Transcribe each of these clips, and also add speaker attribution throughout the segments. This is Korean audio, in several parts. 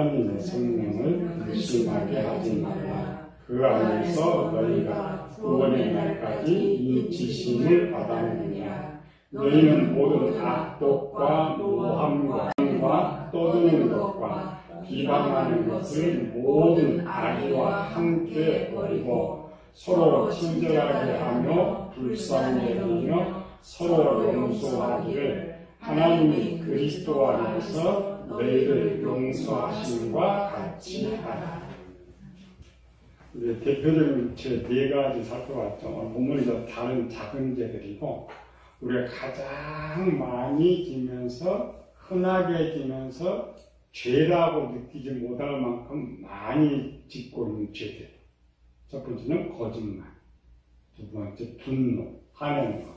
Speaker 1: 하나님의 성령을 의심하게 하지 말라. 그 안에서 너희가 구원의 날까지 인치심을 받았느니라. 너희는 모든 악독과 모함과 떠드는 것과 비방하는 것을 모든 악의와 함께 버리고 서로 친절하게 하며 불쌍히 여기며 서로 용서하기를 하나님이 그리스도 안에서 너희를 용서하심과 같이 하라. 대표적인 죄 4가지 살펴봤죠. 본문에서 다른 작은 죄들이고 우리가 가장 많이 지면서 흔하게 지면서 죄라고 느끼지 못할 만큼 많이 짓고 있는 죄들. 첫 번째는 거짓말, 두 번째 분노, 화내는 것,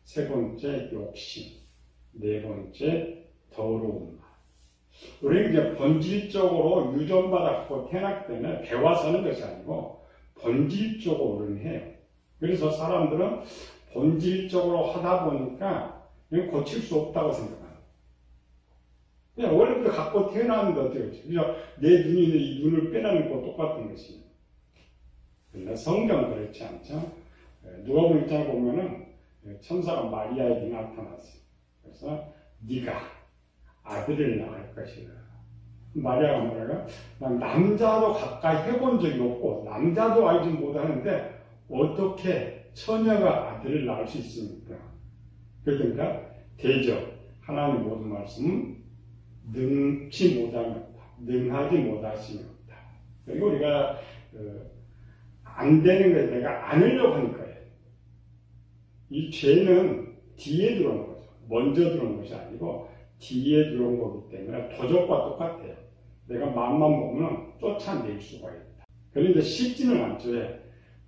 Speaker 1: 세 번째 욕심, 네 번째 더러운 말. 우리는 이제 본질적으로 유전받았고 태어났기 때문에 배워서 하는 것이 아니고 본질적으로는 해요. 그래서 사람들은 본질적으로 하다 보니까 그냥 고칠 수 없다고 생각합니다. 그냥 원래부터 갖고 태어났는데 어떻게 그래서 내 눈이 이 눈을 빼라는 거 똑같은 것이에요. 그러나 성경은 그렇지 않죠. 누가복음 1장에 보면은 천사가 마리아에게 나타났어요. 그래서 네가 아들을 낳을 것이라. 마리아가 뭐라고요? 난 남자도 가까이 해본 적이 없고 남자도 알지 못하는데 어떻게 처녀가 아들을 낳을 수 있습니까? 그러니까 대저 하나님 모든 말씀은 능치 못함이 없다. 능하지 못하심이 없다. 그리고 우리가 안 되는 걸 내가 안으려고 하는 거예요. 이 죄는 뒤에 들어온 거죠. 먼저 들어온 것이 아니고 뒤에 들어온 거기 때문에 도적과 똑같아요. 내가 마음만 먹으면 쫓아낼 수가 있다. 그런데 쉽지는 않죠.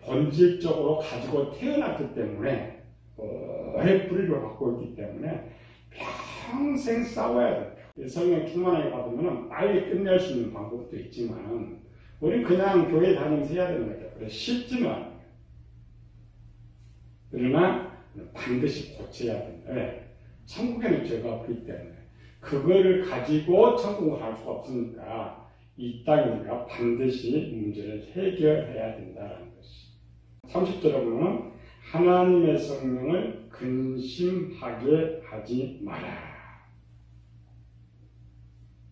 Speaker 1: 본질적으로 가지고 태어났기 때문에 오래 뿌리를 갖고 있기 때문에 평생 싸워야 돼요. 성령 충만하게 받으면 빨리 끝낼 수 있는 방법도 있지만 우리 그냥 교회 다니면서 해야 되는 거죠. 그래서 쉽지는 않아요. 그러나 반드시 고쳐야 된다. 천국에는 죄가 없기 때문에 그거를 가지고 천국을 갈 수가 없으니까 이 땅에 우리가 반드시 문제를 해결해야 된다는 것이. 30절에 보면 하나님의 성령을 근심하게 하지 마라.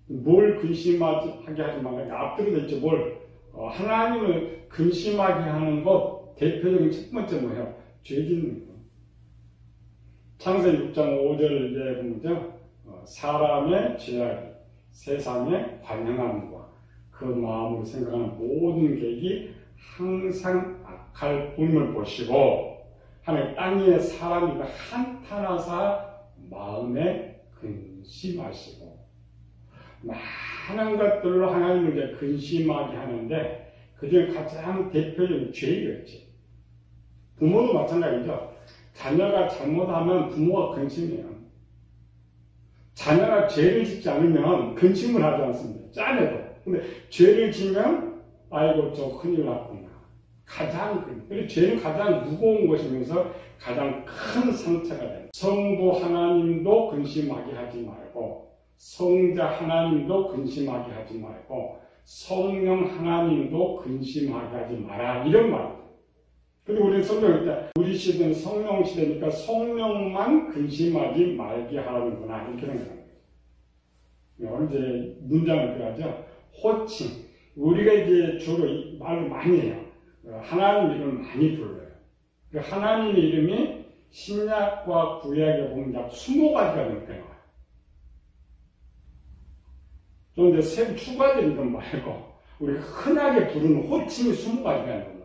Speaker 1: 뭘 근심하게 하지 마라. 앞뒤로 됐죠. 하나님을 근심하게 하는 것 대표적인 첫 번째 뭐예요? 죄 짓는 거. 창세기 6장 5절에 보면 사람의 죄악이 세상에 관영함과 그 마음으로 생각하는 모든 계획이 항상 악할 뿐을 보시고 하나님 땅 위에 사람이 한탄하사 마음에 근심하시고 많은 것들로 하나님을 이제 근심하게 하는데 그중에 가장 대표적인 죄이겠지. 부모도 마찬가지죠. 자녀가 잘못하면 부모가 근심해요. 자녀가 죄를 짓지 않으면 근심을 하지 않습니다. 짜내도. 근데 죄를 지면 아이고 저 큰일 났구나. 그리고 죄는 가장 무거운 것이면서 가장 큰 상처가 됩니다. 성부 하나님도 근심하게 하지 말고 성자 하나님도 근심하게 하지 말고 성령 하나님도 근심하게 하지 마라. 이런 말입니다. 근데 우리는 성경일 때 우리 시대는 성령 시대니까 성령만 근심하지 말게 하라는구나 이렇게 생각합니다. 이제 문장을 그려하죠. 호칭. 우리가 이제 주로 말을 많이 해요. 하나님 이름을 많이 불러요. 하나님의 이름이 신약과 구약에 보면 약 20가지가 넘게 나와요. 좀 이제 새로 추가된 이름 말고 우리가 흔하게 부르는 호칭이 20가지가 나와요.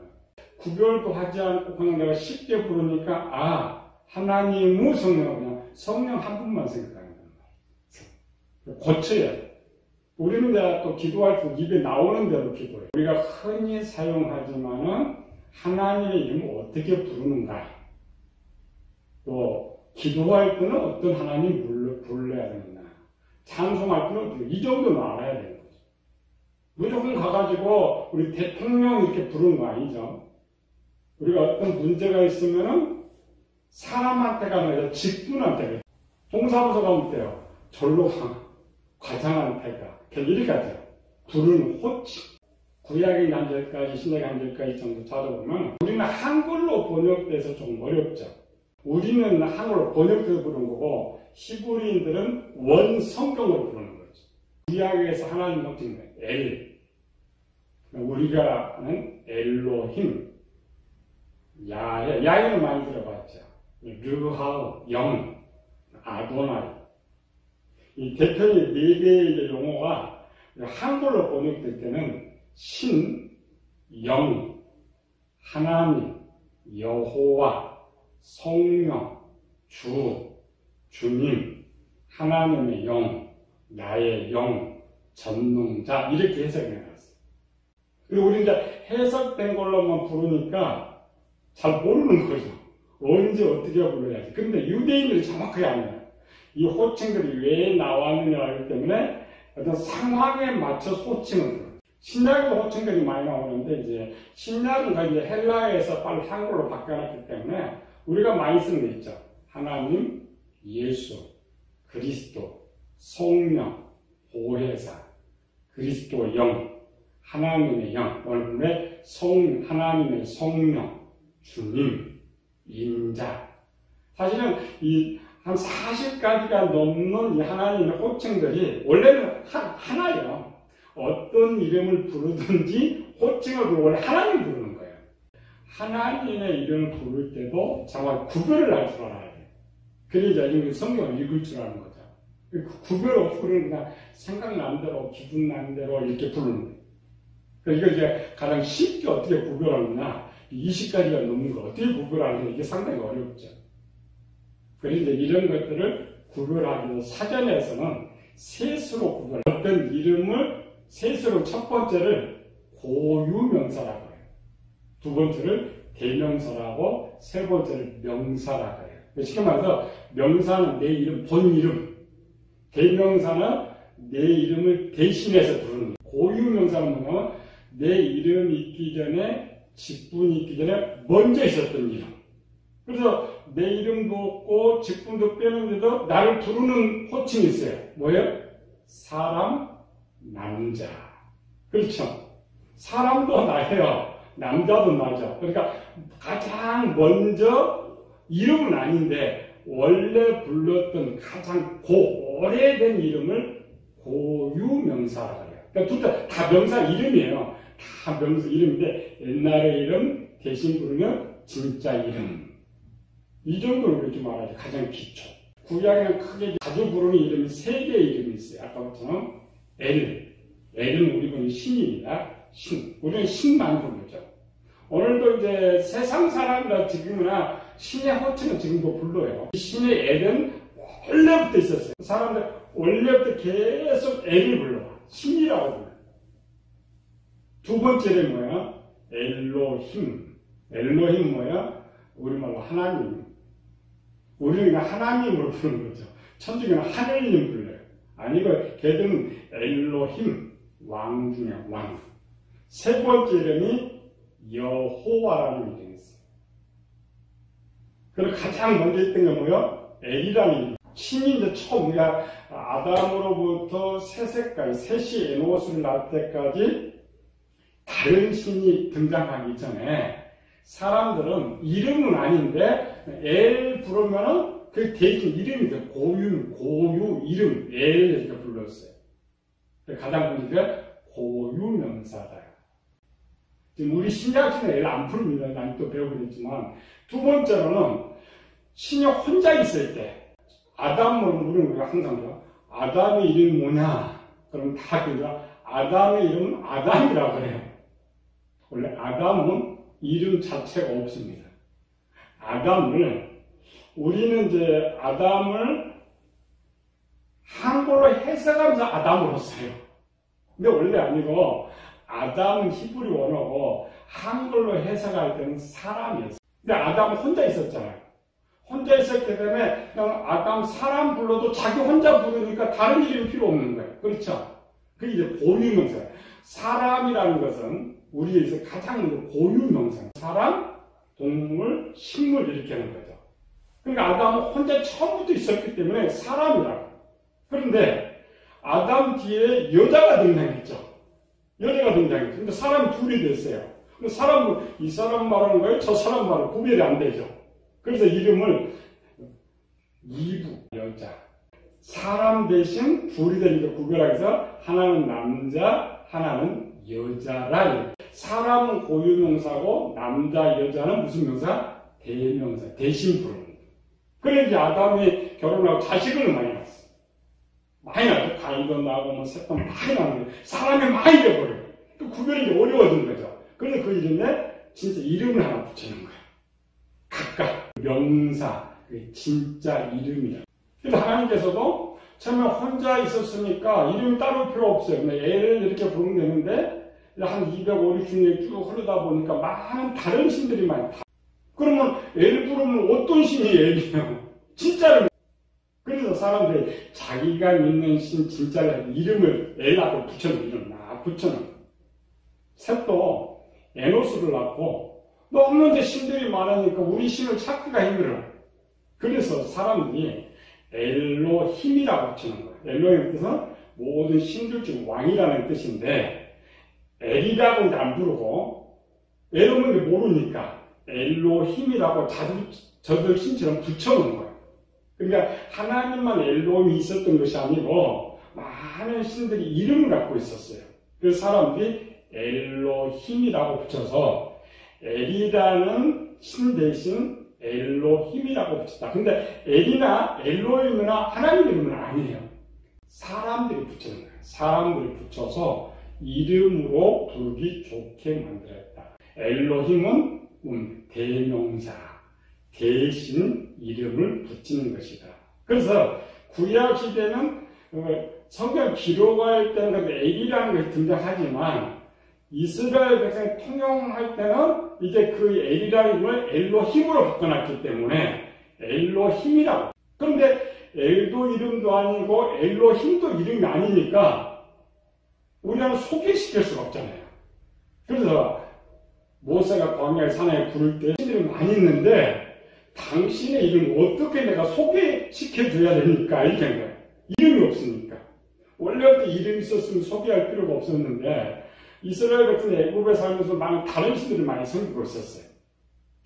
Speaker 1: 구별도 하지 않고 그냥 내가 쉽게 부르니까 하나님의 성령 그냥 성령 한 분만 생각하는 거예요. 고쳐야 돼. 우리는 내가 또 기도할 때 입에 나오는 대로 기도해요. 우리가 흔히 사용하지만은 하나님의 이름을 어떻게 부르는가. 또 기도할 때는 어떤 하나님 불러야 되느냐. 찬송할 때는 어떻게 이 정도는 알아야 되는 거죠. 무조건 가가지고 우리 대통령 이렇게 부르는 거 아니죠. 우리가 어떤 문제가 있으면은 사람한테 가는 게 아니라 직분한테 가. 동사무소 가면 돼요. 절로 가. 과장한테 가. 이렇게 하죠. 부르는 호칭. 구약의 한절까지 신약의 한절까지 정도 찾아보면 우리는 한글로 번역돼서 좀 어렵죠. 우리는 한글로 번역돼서 부르는 거고 히브리인들은 원 성경으로 부르는 거죠. 구약에서 하나님 호칭은 엘, 우리가 하는 엘로힘, 야훼, 야훼는 많이 들어봤죠. 르하우, 영, 아도나이. 이 대표적인 네 개의 용어가 한글로 번역될 때는 신, 영, 하나님, 여호와, 성령, 주, 주님, 하나님의 영, 나의 영, 전능자 이렇게 해석이 나왔어요. 그리고 우리 이제 해석된 걸로만 부르니까 잘 모르는 거죠. 언제 어떻게 불러야지. 근데 유대인들이 정확하게 알아요. 이 호칭들이 왜 나왔느냐 하기 때문에 어떤 상황에 맞춰서 호칭을 들어요. 신약에도 호칭들이 많이 나오는데 이제 신약은 이제 헬라어에서 빨리 한글로 바뀌어놨기 때문에 우리가 많이 쓰는 게 있죠. 하나님, 예수, 그리스도, 성령, 보혜사, 그리스도 영, 하나님의 영, 오늘 하나님의 성령, 주님, 인자. 사실은 한 40가지가 넘는 이 하나님의 호칭들이 원래는 하나예요. 어떤 이름을 부르든지 호칭을 부르고 원래 하나님 부르는 거예요. 하나님의 이름을 부를 때도 정말 구별을 할 줄 알아야 돼요. 그래야 성경을 읽을 줄 아는 거죠. 구별 없이 그냥 생각나는 대로, 기분 나는 대로 이렇게 부르는 거예요. 그러니까 이거 이제 가장 쉽게 어떻게 구별하느냐, 20가지가 넘는 거 어떻게 구별하느냐, 이게 상당히 어렵죠. 그래서 이제 이런 것들을 구별하기 위해서 사전에서는 셋으로 구별, 어떤 이름을 셋으로 첫 번째를 고유명사라고 해요. 두 번째를 대명사라고, 세 번째를 명사라고 해요. 쉽게 말해서 명사는 내 이름, 본 이름, 대명사는 내 이름을 대신해서 부르는 거예요. 고유명사는 뭐냐면 내 이름이 있기 전에, 직분이 있기 전에 먼저 있었던 이름. 그래서 내 이름도 없고 직분도 빼는데도 나를 부르는 호칭이 있어요. 뭐예요? 사람, 남자. 그렇죠? 사람도 나예요. 남자도 나죠. 그러니까 가장 먼저 이름은 아닌데 원래 불렀던 가장 오래된 이름을 고유명사라고 해요. 그러니까 다 명사 이름이에요. 다 명사 이름인데 옛날의 이름 대신 부르면 진짜 이름. 이 정도로 이렇게 말하죠. 가장 기초. 구약에는 크게 자주 부르는 이름이 세 개의 이름이 있어요. 아까부터는 엘은 우리 보는 신입니다. 신. 우리는 신만 부르죠. 오늘도 이제 세상 사람들 지금이나 신의 호칭은 지금도 불러요. 신의 엘은 원래부터 있었어요. 사람들 원래부터 계속 엘을 불러. 신이라고 불러. 두 번째는 뭐야? 엘로힘. 엘로힘 뭐야? 우리말로 하나님. 우리는 하나님으로 부르는 거죠. 천주교는 하늘님 불러요. 아니고 걔들은 엘로힘, 왕 중에 왕. 세 번째 이름이 여호와라는 이름이 있어요. 그리고 가장 먼저 있던 게 뭐예요? 엘이라는 이름. 신이 이제 처음 우리가 아담으로부터 셋세까지, 셋이 에노스를 낳을 때까지 다른 신이 등장하기 전에 사람들은 이름은 아닌데 엘 부르면은 그 대신 이름이 돼. 고유 이름 엘 이렇게 불렀어요. 가장 먼저 고유명사다. 지금 우리 신약신은 엘 안 부릅니다. 난 또 배우겠지만 두 번째로는 신이 혼자 있을 때 아담을 물은 거가 항상 아담의 이름이 뭐냐? 그럼 다 그죠. 아담의 이름은 아담이라고 해요. 원래 아담은 이름 자체가 없습니다. 우리는 이제 아담을 한글로 해석하면서 아담으로 써요. 근데 원래 아니고, 아담은 히브리 원어고, 한글로 해석할 때는 사람이었어요. 근데 아담은 혼자 있었잖아요. 혼자 있었기 때문에, 그냥 아담 사람 불러도 자기 혼자 부르니까 다른 이름이 필요 없는 거예요. 그렇죠? 그게 이제 고유명사예요. 사람이라는 것은 우리에서 가장 고유명사. 사람, 동물, 식물 이렇게 하는 거죠. 그러니까 아담은 혼자 처음부터 있었기 때문에 사람이라고. 그런데 아담 뒤에 여자가 등장했죠. 여자가 등장했죠. 근데 사람이 둘이 됐어요. 사람은 이 사람 말하는 거예요? 저 사람 말은 구별이 안 되죠. 그래서 이름을 이부, 여자. 사람 대신 둘이 되니까 구별하기 위해서 하나는 남자, 하나는 여자라. 사람은 고유명사고 남자, 여자는 무슨 명사? 대명사, 대신 부르는 거예요. 그래 이제 아담이 결혼하고 자식을 많이 낳았어. 많이 낳았어. 가인도 나고 뭐 셋도 많이 낳는 거예요. 사람이 많이 돼버려요. 또 구별이 이제 어려워진 거죠. 그래서 그 이름에 진짜 이름을 하나 붙이는 거예요. 각각 명사, 진짜 이름이야. 그래서 하나님께서도 처음에 혼자 있었으니까 이름이 따로 필요 없어요. 애를 이렇게 부르면 되는데 한 250년 쭉 흐르다 보니까 많은 다른 신들이 많다. 그러면 애를 부르면 어떤 신이 애이에요? 진짜를. 그래서 사람들이 자기가 믿는 신 진짜를 이름을 애 앞에 붙여놓은 이름 막 붙여놓은. 셋도 에노스를 낳고 너무 이제 신들이 많으니까 우리 신을 찾기가 힘들어. 그래서 사람들이 엘로힘이라고 붙이는 거예요. 엘로힘의 뜻은 모든 신들 중 왕이라는 뜻인데 엘이라고 이제 안 부르고 엘로힘을 모르니까 엘로힘이라고 저들 신처럼 붙여놓은 거예요. 그러니까 하나님만 엘로힘이 있었던 것이 아니고 많은 신들이 이름을 갖고 있었어요. 그래서 사람들이 엘로힘이라고 붙여서 엘이라는 신 대신 엘로힘이라고 붙였다. 근데 엘이나 엘로힘이나 하나님 이름은 아니에요. 사람들이 붙이는 거예요. 사람들이 붙여서 이름으로 부르기 좋게 만들었다. 엘로힘은 대명사, 대신 이름을 붙이는 것이다. 그래서 구약 시대는 성경 기록할 때는 엘이라는 것이 등장하지만 이스라엘 백성이 통용할 때는 이제 그 엘이라는 걸 엘로힘으로 바꿔놨기 때문에 엘로힘이라고. 그런데 엘도 이름도 아니고 엘로힘도 이름이 아니니까 우리는 소개시킬 수가 없잖아요. 그래서 모세가 광야의 산에 부를 때 신들이 많이 있는데 당신의 이름을 어떻게 내가 소개시켜줘야 됩니까? 이렇게 한 거예요. 이름이 없으니까. 원래부터 이름이 있었으면 소개할 필요가 없었는데 이스라엘 백성이 애굽에 살면서 많은 다른 신들이 많이 섬기고 있었어요.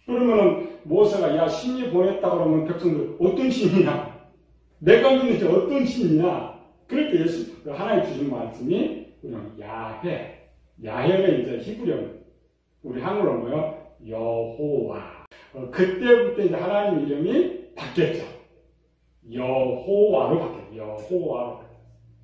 Speaker 1: 그러면은 모세가 야 신이 보냈다 그러면 백성들 어떤 신이냐? 내가 믿는 게 어떤 신이냐? 그럴 때 하나님 주신 말씀이 그냥 야훼. 야훼가 이제 히브리어 우리 한글로 뭐요? 여호와. 그때부터 이제 하나님 이름이 바뀌었죠. 여호와로 바뀌었죠. 여호와로.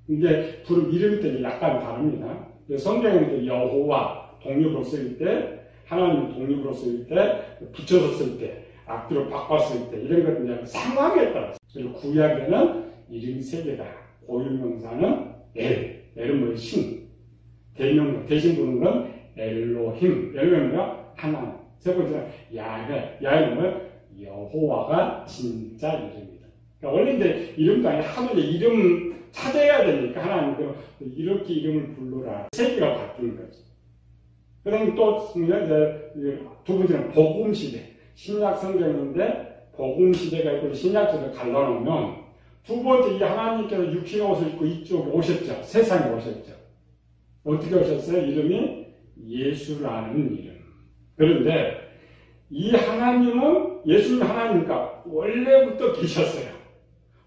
Speaker 1: 이제 부름 이름 때문에 약간 다릅니다. 성경에는 여호와 독립으로 쓰일 때, 하나님 독립으로 쓰일 때, 붙여서 쓸 때, 앞뒤로 바꿨을 때, 이런 것들은 상황에 따라서. 그리고 구약에는 이름이 세 개다. 고유명사는 엘은 뭐 신, 대명사, 대신 부르는 건 엘로힘, 엘로힘은 하나님. 세 번째는 야훼는 뭐 여호와가 진짜 이름이다. 그러니까 원래 이제 이름도 아니라 하도 이제 이름 찾아야 되니까 하나님도 이렇게 이름을 불러라. 세 개가 바뀌는 거죠. 그 다음에 또 이제 두 번째는 복음시대. 신약 성경인데 복음시대가 있고 신약시대를 갈라놓으면 두 번째 이 하나님께서 육신의 옷을 입고 이쪽에 오셨죠. 세상에 오셨죠. 어떻게 오셨어요? 이름이 예수라는 이름. 그런데 이 하나님은 예수님 하나님이니까 원래부터 계셨어요.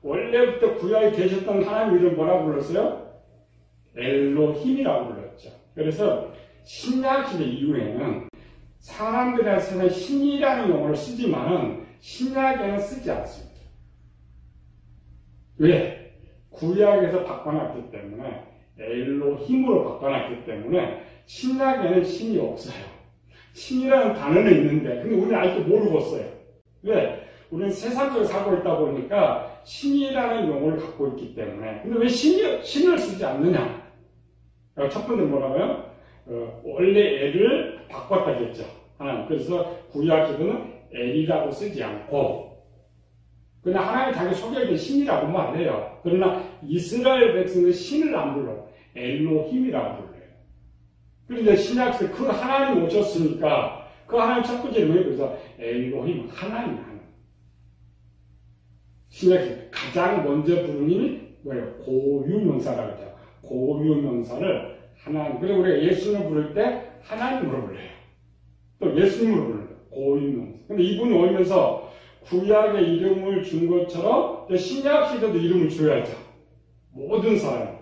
Speaker 1: 원래부터 구약에 계셨던 하나님 이름 뭐라고 불렀어요? 엘로힘이라고 불렀죠. 그래서 신약시대 이후에는 사람들한테는 신이라는 용어를 쓰지만은 신약에는 쓰지 않습니다. 왜? 구약에서 바꿔놨기 때문에 엘로힘으로 바꿔놨기 때문에 신약에는 신이 없어요. 신이라는 단어는 있는데 근데 우리는 아직도 모르고 써요. 왜? 우리는 세상 속에 살고 있다 보니까 신이라는 용어를 갖고 있기 때문에. 근데 왜 신을 쓰지 않느냐? 첫 번째 뭐라고요? 원래 엘을 바꿨다고 했죠. 하나님. 그래서 구약에서는 엘이라고 쓰지 않고 그냥 하나님 자기 소개할 때 신이라고만 해요. 그러나 이스라엘 백성은 신을 안 불러. 엘로힘이라고 불러요. 그런데 신약에서 그 하나님 오셨으니까 그 하나님 첫 번째 이름이 그래서 엘로힘, 하나님. 신약에서 가장 먼저 부르는 이름이 뭐예요? 고유명사라고 하죠. 고유명사를 하나님. 그리고 우리가 예수님을 부를 때 하나님으로 불러요. 또 예수님으로 불러요. 고인명사. 근데 이분이 오면서 구약의 이름을 준 것처럼 신약 시대도 이름을 줘야죠. 모든 사람.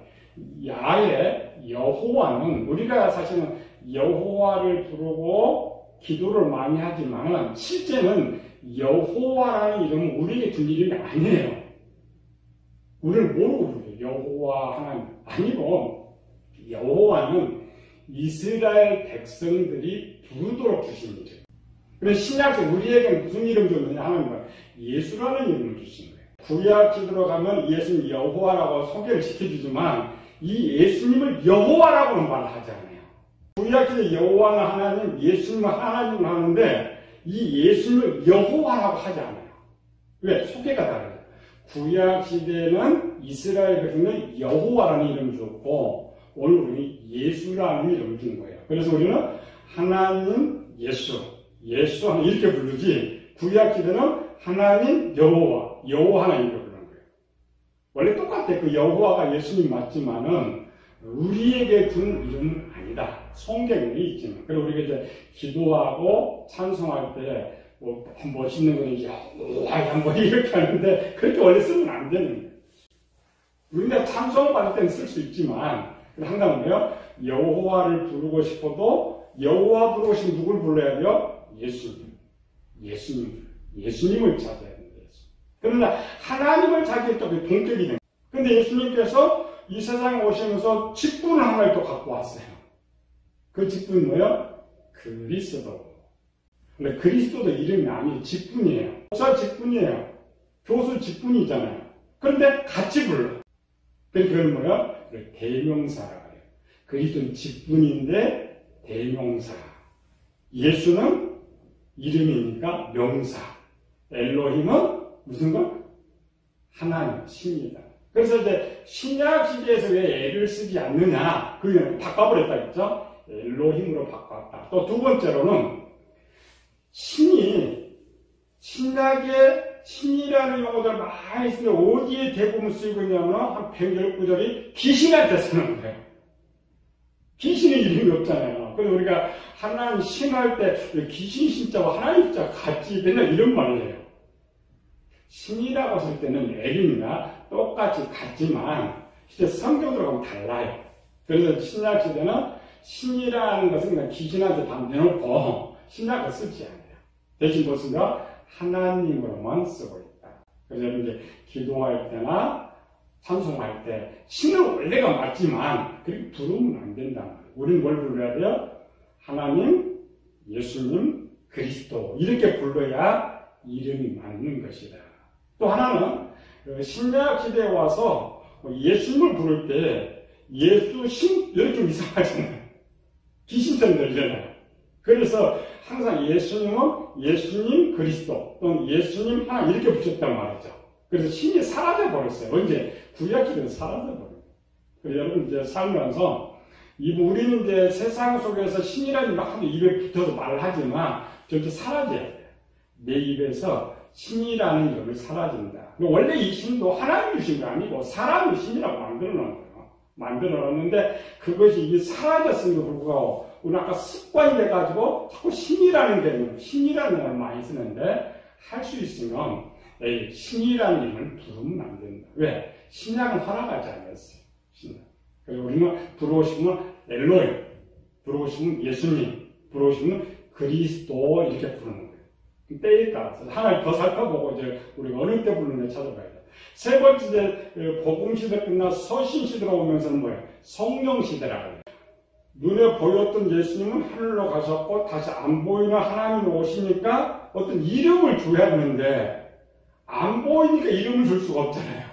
Speaker 1: 야외 여호와는 우리가 사실은 여호와를 부르고 기도를 많이 하지만 실제는 여호와라는 이름은 우리에게 준 이름이 아니에요. 우리를 모르고 부르죠. 여호와 하나님. 아니고 여호와는 이스라엘 백성들이 부르도록 주신 이름. 그래서 신약에 우리에게 무슨 이름 줬느냐 하면 예수라는 이름을 주신 거예요. 구약 시대로 가면 예수님 여호와라고 소개를 시켜주지만 이 예수님을 여호와라고는 말하지 않아요. 구약 시대 여호와는 하나님, 예수님은 하나님을 하는데 이 예수님을 여호와라고 하지 않아요. 왜? 소개가 다르죠. 구약 시대는 이스라엘 백성은 여호와라는 이름을 줬고 오늘 우리는 예수라는 이름을 준 거예요. 그래서 우리는 하나님 예수 하나 이렇게 부르지 구약 시대는 하나님 여호와 하나님으로 부르는 거예요. 원래 똑같아. 그 여호와가 예수님 맞지만은 우리에게 준 이름은 아니다. 성경에 있지만. 그리고 우리가 이제 기도하고 찬송할 때 뭐 멋있는 거는 여호와야 뭐 이렇게 하는데 그렇게 원래 쓰면 안 되는 거예요. 우리가 찬송 받을 때는 쓸 수 있지만 항상 뭐예요? 여호와를 부르고 싶어도 여호와 부르고 싶으면 누굴 불러야 돼요? 예수님을 찾아야 됩니다. 그러나 하나님을 찾기에 또 동격이 됩니다. 근데 예수님께서 이 세상에 오시면서 직분을 하나를 또 갖고 왔어요. 그 직분이 뭐예요? 그리스도. 근데 그리스도도 이름이 아니에요. 직분이에요. 목사 직분이에요. 교수 직분이잖아요. 그런데 같이 불러. 그건 뭐예요? 대명사라고 해요. 그리스도는 직분인데 대명사. 예수는 이름이니까 명사. 엘로힘은 무슨 것? 하나님, 신이다. 그래서 이제 신약 시대에서 왜 애를 쓰지 않느냐? 그게 바꿔버렸다 했죠? 엘로힘으로 바꿨다. 또 두 번째로는 신이 신약에 신이라는 용어들 많이 쓰는데 어디에 대부분 쓰이고 있냐면 한 119절이 귀신한테 쓰는 거예요. 귀신의 이름이 없잖아요. 그래서 우리가 하나님 신할 때 귀신 신자와 하나님 신자가 같이 맨날 이런 말을 해요. 신이라고 쓸 때는 에림이나 똑같이 같지만 실제 성경으로 가면 달라요. 그래서 신약 시대는 신이라는 것은 그냥 귀신한테 다 내놓고 신약을 쓰지 않아요. 대신 무엇인가? 하나님으로만 쓰고 있다. 그래서 이제 기도할 때나 찬송할 때 신은 원래가 맞지만 그렇게 부르면 안 된단 말이에요. 우리는 뭘 불러야 돼요? 하나님, 예수님, 그리스도 이렇게 불러야 이름이 맞는 것이다. 또 하나는 신약 시대에 와서 예수님을 부를 때 예수, 신 이렇게 좀 이상하잖아요. 귀신처럼 들리잖아요. 그래서 항상 예수님은 예수님 그리스도 또는 예수님 하나 이렇게 붙였단 말이죠. 그래서 신이 사라져 버렸어요. 언제? 구약 시대는 사라져 버려요. 그래서 여러분 이제 살면서 우리는 이제 세상 속에서 신이라는 막 입에 붙어서 말을 하지만 점점 사라져야 돼요. 내 입에서 신이라는 이름을 사라진다. 원래 이 신도 하나님 주신 거 아니고 사람이 신이라고 만들어 놓은 거예요. 만들어 놨는데 그것이 사라졌음에도 불구하고 우리 아까 습관이 돼가지고 자꾸 신이라는 개념, 신이라는 걸 많이 쓰는데 할 수 있으면 신이라는 이름을 부르면 안 된다. 왜? 신약은 허락하지 않았어요. 신약. 그래서 우리는 부르고 싶으면 엘로힘, 부르고 싶으면 예수님, 부르고 싶으면 그리스도 이렇게 부르는 거예요. 때에 따라서 하나를 더 살펴보고 이제 우리가 어느 때 부르는지 찾아봐야 돼요. 세 번째 이제 복음 시대 끝나 서신 시대로 오면서는 뭐예요? 성령 시대라고 해요. 눈에 보였던 예수님은 하늘로 가셨고 다시 안 보이는 하나님이 오시니까 어떤 이름을 줘야 되는데 안 보이니까 이름을 줄 수가 없잖아요.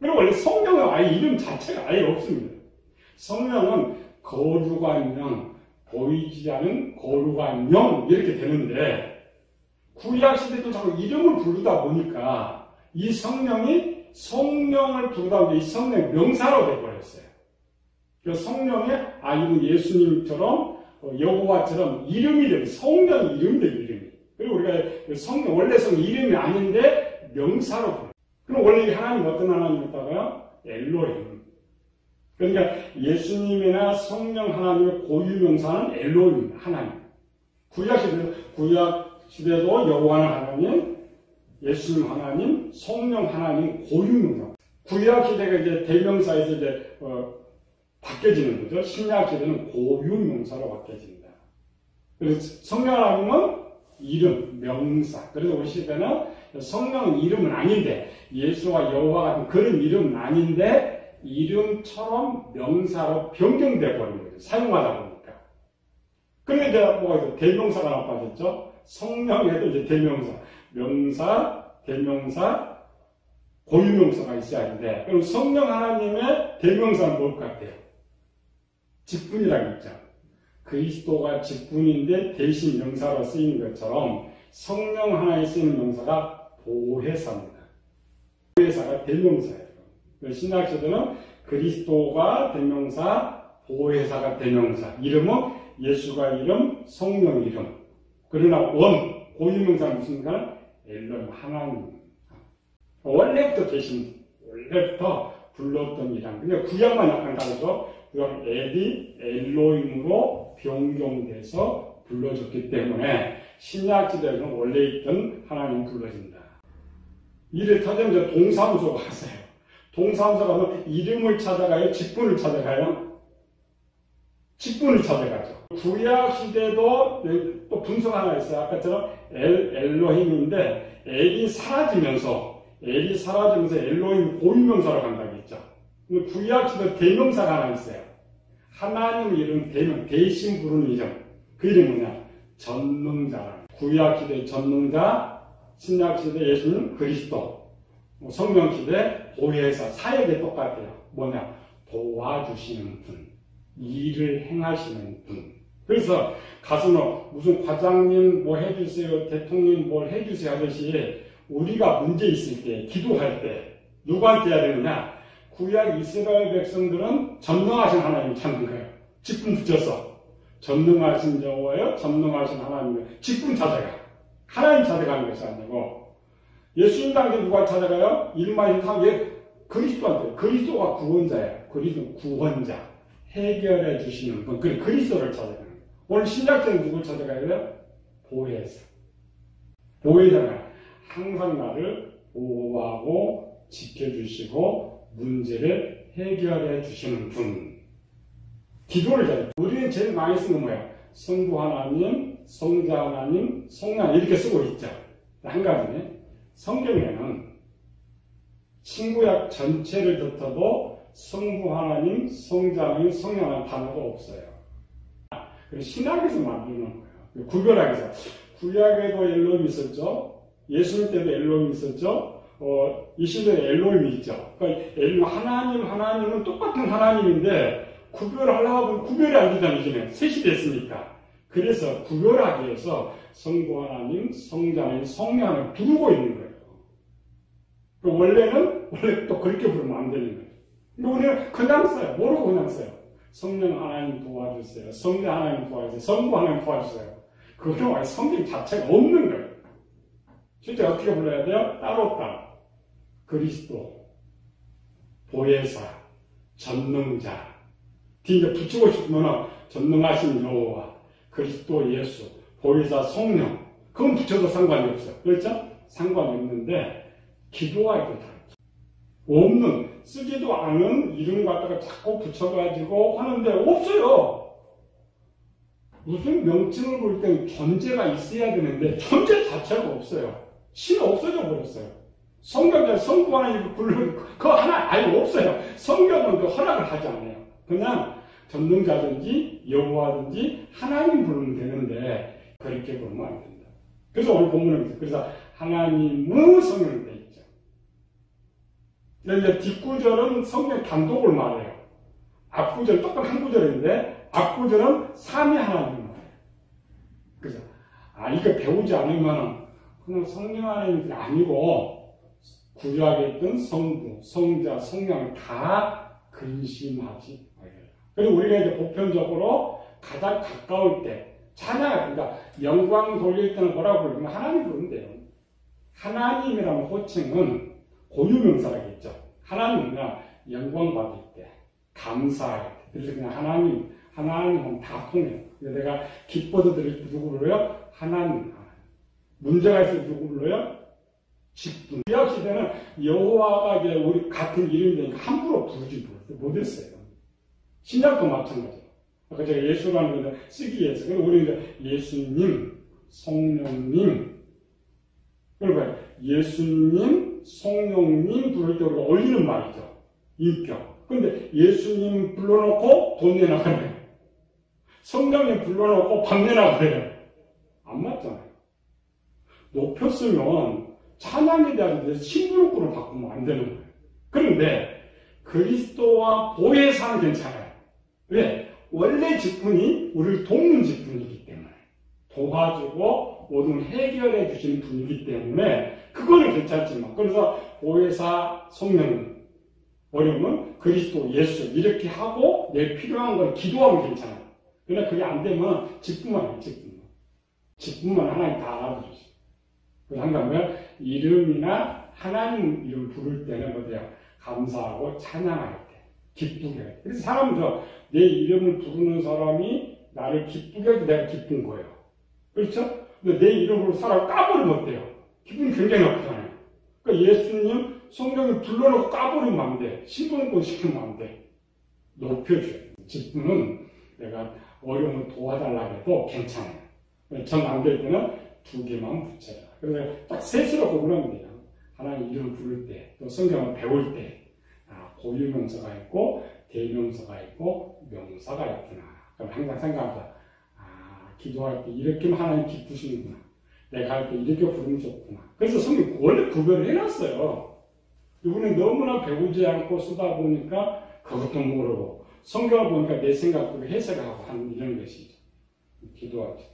Speaker 1: 그리고 원래 성령은 아예 이름 자체가 아예 없습니다. 성령은 거룩한 영, 보이지 않은 거룩한 영 이렇게 되는데 구약 시대도 자꾸 이름을 부르다 보니까 이 성령이 성령을 부르다 보니까 이 성령이 명사로 되어버렸어요. 그 성령이 이건 예수님처럼 여호와처럼 이름이 되면 성령 이름이 돼요. 이름이. 그리고 우리가 성령 원래 성령 이름이 아닌데 명사로 부르요. 그럼 원래 하나님 어떤 하나님이었다고요? 엘로힘. 그러니까 예수님이나 성령 하나님의 고유명사는 엘로힘, 하나님. 구약 시대도 여호와는 하나님, 예수님 하나님, 성령 하나님 고유명사. 구약 시대가 이제 대명사에서 이제 바뀌어지는 거죠. 신약 시대는 고유명사로 바뀌어진다. 그래서 성령 하나님은 이름, 명사. 그래서 우리 시대는 성령은 이름은 아닌데, 예수와 여호와 같은 그런 이름은 아닌데, 이름처럼 명사로 변경돼 버린 거죠. 사용하다 보니까. 그런데 이제 뭐가 있어요? 대명사가 나빠졌죠? 성령에도 이제 대명사, 명사, 대명사, 고유명사가 있어야 하는데, 그럼 성령 하나님의 대명사는 뭘 것 같아요? 직분이라고 있죠. 그리스도가 직분인데 대신 명사로 쓰이는 것처럼 성령 하나에 쓰이는 명사가 보혜사입니다. 보혜사가 대명사예요. 신약시대는 그리스도가 대명사, 보혜사가 대명사. 이름은 예수가 이름, 성령 이름. 그러나 고유명사는 무슨가? 엘로힘 하나님. 원래부터 계신, 원래부터 불렀던 이름. 근데 구약만 약간 다르죠. 그건 엘로힘으로 변경돼서 불러졌기 때문에 신약시대에는 원래 있던 하나님 불러진다. 이를 터지면 동사무소가 왔어요. 동사무소가 가면 이름을 찾아가요? 직분을 찾아가요? 직분을 찾아가죠. 구약시대도 또 분수가 하나 있어요. 아까처럼 엘로힘인데 엘이 사라지면서 엘로힘 고유명사로 간다고 했죠. 구약시대 대명사가 하나 있어요. 하나님 이름 대신 부르는 이름. 그 이름은 뭐냐? 전능자. 구약시대 전능자, 신약시대 예수님 그리스도, 성령시대 보혜사. 사역이 똑같아요. 뭐냐? 도와주시는 분, 일을 행하시는 분. 그래서 가서는 무슨 과장님 뭐 해주세요, 대통령 뭘 해주세요 하듯이 우리가 문제 있을 때, 기도할 때 누구한테 해야 되느냐? 구약 이스라엘 백성들은 전능하신 하나님을 찾는 거예요. 직분 붙여서 전능하신 여호와여, 전능하신 하나님을 직분 찾아가. 하나님 찾아가는 것이 아니고 예수님 당시 누가 찾아가요? 이름만 다 왜 그리스도한테. 그리스도가 구원자예요. 그리스도 구원자, 해결해 주시는 분. 그리스도를 찾아가는 거예요. 오늘 신약자는 누굴 찾아가요? 보혜사. 보혜사가 항상 나를 보호하고 지켜주시고 문제를 해결해 주시는 분. 기도를 잘해요. 우리는 제일 많이 쓰는 건 뭐예요? 성부 하나님, 성자 하나님, 성령 이렇게 쓰고 있죠. 한 가지네. 성경에는 신구약 전체를 덮어도 성부 하나님, 성자 하나님, 성령 하나님 단어가 없어요. 그래서 신약에서 만드는 거예요. 구별하기 위해서. 구약에도 엘로힘이 있었죠. 예수님 때도 엘로힘이 있었죠. 이 시대에 엘로힘이 있죠. 그러니까 하나님은 똑같은 하나님인데 구별하려고 하면 구별이 안 되잖아요. 이제는 셋이 됐으니까. 그래서 구별하기 위해서 성부 하나님, 성자 하나님, 성령 하나님 두르고 있는 거예요. 원래 또 그렇게 부르면 안 되는 거예요. 근데 우리는 그냥 써요. 모르고 그냥 써요. 성령 하나님 도와주세요. 성자 하나님 도와주세요. 성부 하나님 도와주세요. 그거는 성경 자체가 없는 거예요. 실제 어떻게 불러야 돼요? 따로. 그리스도, 보혜사, 전능자. 뒤에 붙이고 싶으면 전능하신 여호와, 그리스도 예수, 보혜사 성령. 그건 붙여도 상관이 없어요. 그렇죠? 상관이 없는데 기도할 때 다르죠. 없는, 쓰지도 않은 이름 갖다가 자꾸 붙여가지고 하는데 없어요. 무슨 명칭을 볼 때는 존재가 있어야 되는데 존재 자체가 없어요. 신 없어져 버렸어요. 성경에 성부 하나님 부르는 그거 하나 아예 없어요. 성경은 그 허락을 하지 않아요. 그냥 전능자든지 여호와든지 하나님 부르면 되는데 그렇게 부르면 안 된다. 그래서 오늘 본문에 그래서 하나님의 성령이 돼 있죠. 근데 뒷구절은 성령 단독을 말해요. 앞구절 똑같은 한 구절인데 앞구절은 삼위 하나님을 말해요. 그죠? 이거 배우지 않으면 그냥 성령 하나님이 아니고 구약에 있던 성부, 성자, 성령을 다 근심하지 말아요. 그리고 우리가 이제 보편적으로 가장 가까울 때 찬양, 그러니까 영광 돌릴 때는 뭐라고 부르면 하나님 부른대요. 하나님이라는 호칭은 고유명사라겠죠. 하나님은 영광 받을 때, 감사할 때. 그래서 그냥 하나님은 다 통해요. 그래서 내가 기뻐도 누구 불러요? 하나님. 문제가 있어도 누구 불러요? 직분. 구약 시대는 여호와가 이제 우리 같은 이름이 되니까 함부로 부르지 못했어요. 신약도 마찬가지예요. 아까 제가 예수라는 걸 쓰기 위해서. 그리고 우리 이제 예수님, 성령님. 그러니까 예수님, 성령님 부를 때 우리가 올리는 말이죠. 인격. 근데 예수님 불러놓고 돈 내놔가래요. 성령님 불러놓고 밥 내놔가래요. 안 맞잖아요. 높였으면 찬양에 대한 신분권을 바꾸면 안 되는 거예요. 그런데 그리스도와 보혜사는 괜찮아요. 왜? 원래 직분이 우리를 돕는 직분이기 때문에 도와주고 모든 해결해 주시는 분이기 때문에 그거는 괜찮지만 그래서 보혜사 성령 어려우면 그리스도 예수 이렇게 하고 내 필요한 걸 기도하면 괜찮아요. 그러나 그게 안 되면 직분만 해요. 직분만 하나님 다 알아주시죠. 그래서 항상 이름이나 하나님 이름 부를 때는 뭐예요? 감사하고 찬양할 때 기쁘게 할 때. 그래서 사람은 내 이름을 부르는 사람이 나를 기쁘게 할 때 내가 기쁜 거예요. 그렇죠? 근데 내 이름으로 사람을 까버리면 어때요? 기분이 굉장히 나쁘잖아요. 그러니까 예수님, 성령을 불러놓고 까버리면 안 돼. 신분권 시키면 안 돼. 높여줘요. 직분은 내가 어려움을 도와달라고 해도 괜찮아요. 전 안 될 때는 2개만 붙여라. 그래서 딱 셋으로 구분하면 돼요. 하나님 이름 부를 때, 또 성경을 배울 때, 고유명사가 있고, 대명사가 있고, 명사가 있구나. 그럼 항상 생각하자. 기도할 때 이렇게만 하나님 기쁘시는구나. 내가 할 때 이렇게 부르면 좋구나. 그래서 성경 원래 구별을 해놨어요. 이번에 너무나 배우지 않고 쓰다 보니까 그것도 모르고, 성경을 보니까 내 생각대로 해석하고 하는 이런 것이죠. 기도할 때.